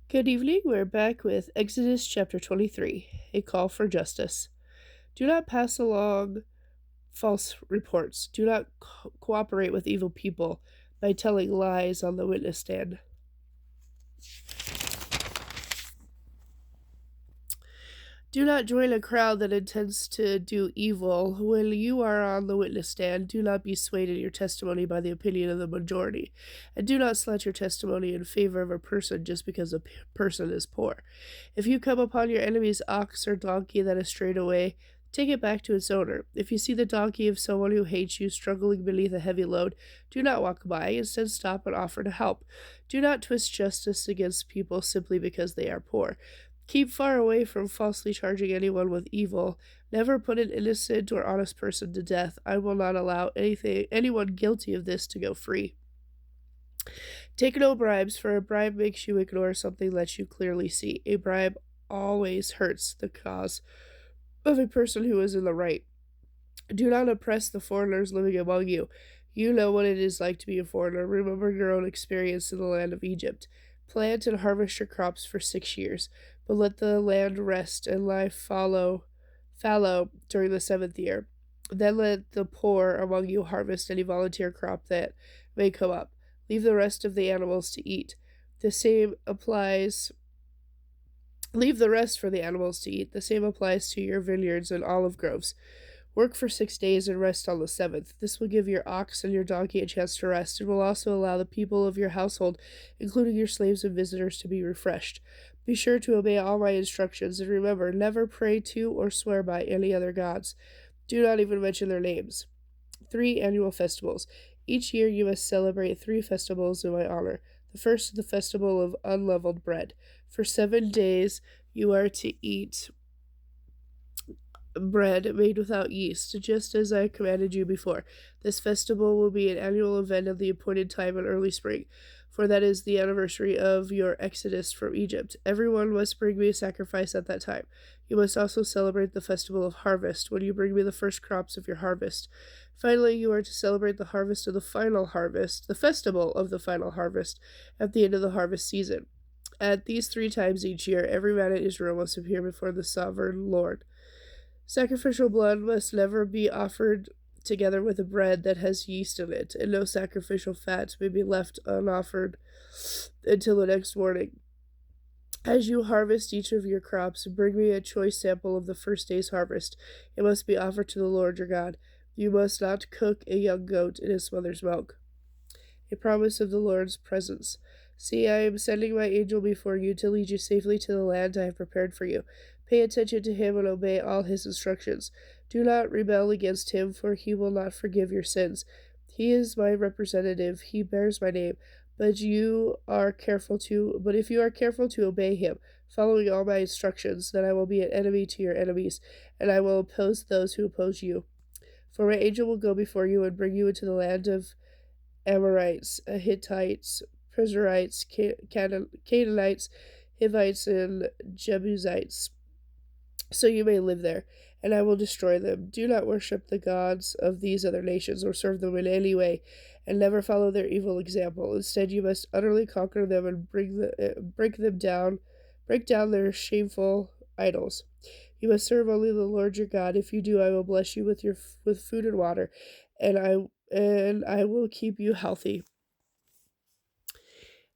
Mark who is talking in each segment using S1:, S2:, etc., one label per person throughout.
S1: Good evening. We're back with Exodus chapter 23, a call for justice. Do not pass along false reports. Do not cooperate with evil people by telling lies on the witness stand. Do not join a crowd that intends to do evil. When you are on the witness stand, do not be swayed in your testimony by the opinion of the majority. And do not slant your testimony in favor of a person just because a person is poor. If you come upon your enemy's ox or donkey that has strayed away, take it back to its owner. If you see the donkey of someone who hates you struggling beneath a heavy load, do not walk by. Instead, stop and offer to help. Do not twist justice against people simply because they are poor. Keep far away from falsely charging anyone with evil. Never put an innocent or honest person to death. I will not allow anyone guilty of this to go free. Take no bribes, for a bribe makes you ignore something that you clearly see. A bribe always hurts the cause of a person who is in the right. Do not oppress the foreigners living among you. You know what it is like to be a foreigner. Remember your own experience in the land of Egypt. Plant and harvest your crops for 6 years, but let the land rest and lie fallow during the seventh year. Then let the poor among you harvest any volunteer crop that may come up. Leave the rest of the animals to eat. The same applies Leave the rest for the animals to eat. The same applies to your vineyards and olive groves. Work for 6 days and rest on the seventh. This will give your ox and your donkey a chance to rest, and will also allow the people of your household, including your slaves and visitors, to be refreshed. Be sure to obey all my instructions, and remember, never pray to or swear by any other gods. Do not even mention their names. 3 annual festivals. Each year you must celebrate 3 festivals in my honor. The first is the festival of unleavened bread. For 7 days you are to eat bread made without yeast, just as I commanded you before. This festival will be an annual event at the appointed time in early spring, for that is the anniversary of your exodus from Egypt. Everyone must bring me a sacrifice at that time. You must also celebrate the festival of harvest, when you bring me the first crops of your harvest. Finally, you are to celebrate the harvest of the final harvest, the festival of the final harvest, at the end of the harvest season. At these 3 times each year, every man in Israel must appear before the sovereign Lord. Sacrificial blood must never be offered together with the bread that has yeast in it, and no sacrificial fat may be left unoffered until the next morning. As you harvest each of your crops, bring me a choice sample of the first day's harvest. It must be offered to the Lord your God. You must not cook a young goat in its mother's milk. A promise of the Lord's presence. See, I am sending my angel before you to lead you safely to the land I have prepared for you. Pay attention to him and obey all his instructions. Do not rebel against him, for he will not forgive your sins. He is my representative, he bears my name. But if you are careful to obey him, following all my instructions, then I will be an enemy to your enemies, and I will oppose those who oppose you. For my angel will go before you and bring you into the land of Amorites, Hittites, Perizzites, Canaanites, Hivites, and Jebusites, so you may live there, and I will destroy them. Do not worship the gods of these other nations or serve them in any way, and never follow their evil example. Instead, you must utterly conquer them and break down their shameful idols. You must serve only the Lord your God. If you do, I will bless you with food and water, and I will keep you healthy.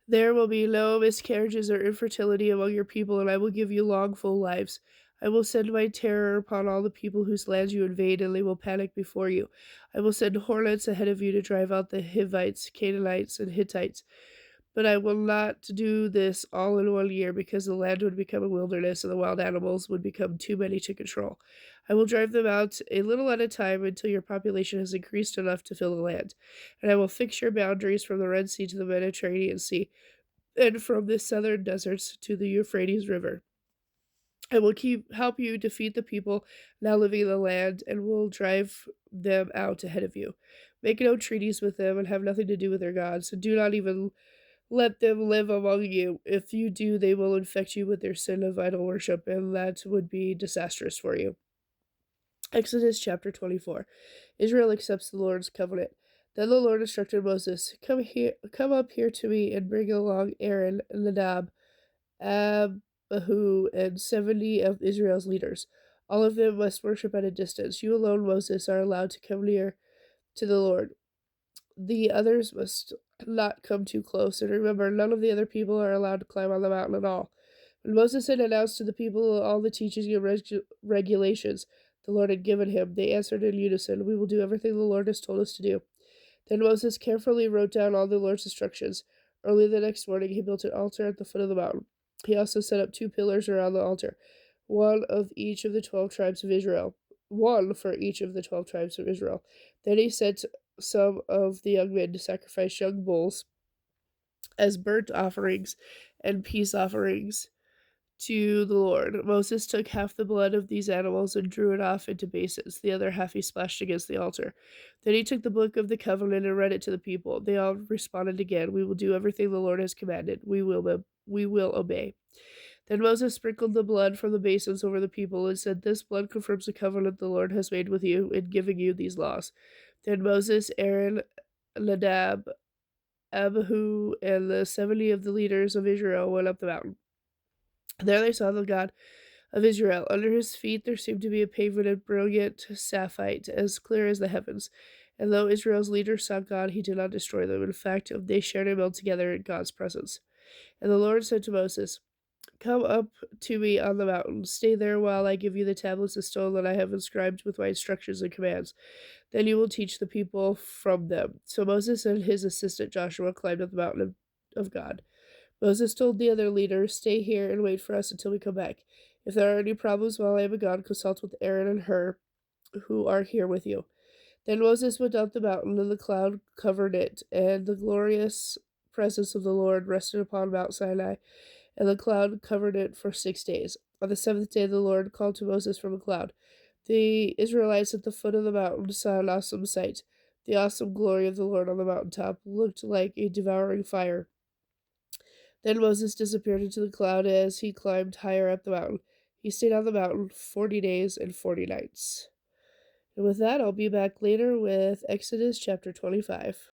S1: There will be no miscarriages or infertility among your people, and I will give you long, full lives. I will send my terror upon all the people whose lands you invade, and they will panic before you. I will send hornets ahead of you to drive out the Hivites, Canaanites, and Hittites. But I will not do this all in 1 year, because the land would become a wilderness and the wild animals would become too many to control. I will drive them out a little at a time until your population has increased enough to fill the land. And I will fix your boundaries from the Red Sea to the Mediterranean Sea, and from the southern deserts to the Euphrates River. I will help you defeat the people now living in the land, and will drive them out ahead of you. Make no treaties with them, and have nothing to do with their gods, and do not even let them live among you. If you do, they will infect you with their sin of idol worship, and that would be disastrous for you. Exodus chapter 24. Israel accepts the Lord's covenant. Then the Lord instructed Moses, come up here to me, and bring along Aaron and Nadab Abihu, and 70 of Israel's leaders. All of them must worship at a distance. You alone, Moses, are allowed to come near to the Lord. The others must not come too close. And remember, none of the other people are allowed to climb on the mountain at all. When Moses had announced to the people all the teachings and regulations the Lord had given him, they answered in unison, "We will do everything the Lord has told us to do." Then Moses carefully wrote down all the Lord's instructions. Early the next morning, he built an altar at the foot of the mountain. He also set up 2 pillars around the altar, one of each of the 12 tribes of Israel, one for each of the 12 tribes of Israel. Then he sent some of the young men to sacrifice young bulls as burnt offerings and peace offerings to the Lord. Moses took half the blood of these animals and drew it off into basins. The other half he splashed against the altar. Then he took the book of the covenant and read it to the people. They all responded again, "We will do everything the Lord has commanded. We will obey." Then Moses sprinkled the blood from the basins over the people and said, "This blood confirms the covenant the Lord has made with you in giving you these laws." Then Moses, Aaron, Nadab, Abihu, and the 70 of the leaders of Israel went up the mountain. There they saw the God of Israel. Under his feet there seemed to be a pavement of brilliant sapphire, as clear as the heavens. And though Israel's leaders saw God, he did not destroy them. In fact, they shared a meal together in God's presence. And the Lord said to Moses, "Come up to me on the mountain. Stay there while I give you the tablets of stone that I have inscribed with my instructions and commands. Then you will teach the people from them." So Moses and his assistant Joshua climbed up the mountain of God. Moses told the other leaders, "Stay here and wait for us until we come back. If there are any problems while I am gone, consult with Aaron and Hur, who are here with you." Then Moses went up the mountain, and the cloud covered it, and the glorious presence of the Lord rested upon Mount Sinai, and the cloud covered it for 6 days. On the seventh day, the Lord called to Moses from a cloud. The Israelites at the foot of the mountain saw an awesome sight. The awesome glory of the Lord on the mountaintop looked like a devouring fire. Then Moses disappeared into the cloud as he climbed higher up the mountain. He stayed on the mountain 40 days and 40 nights. And with that, I'll be back later with Exodus chapter 25.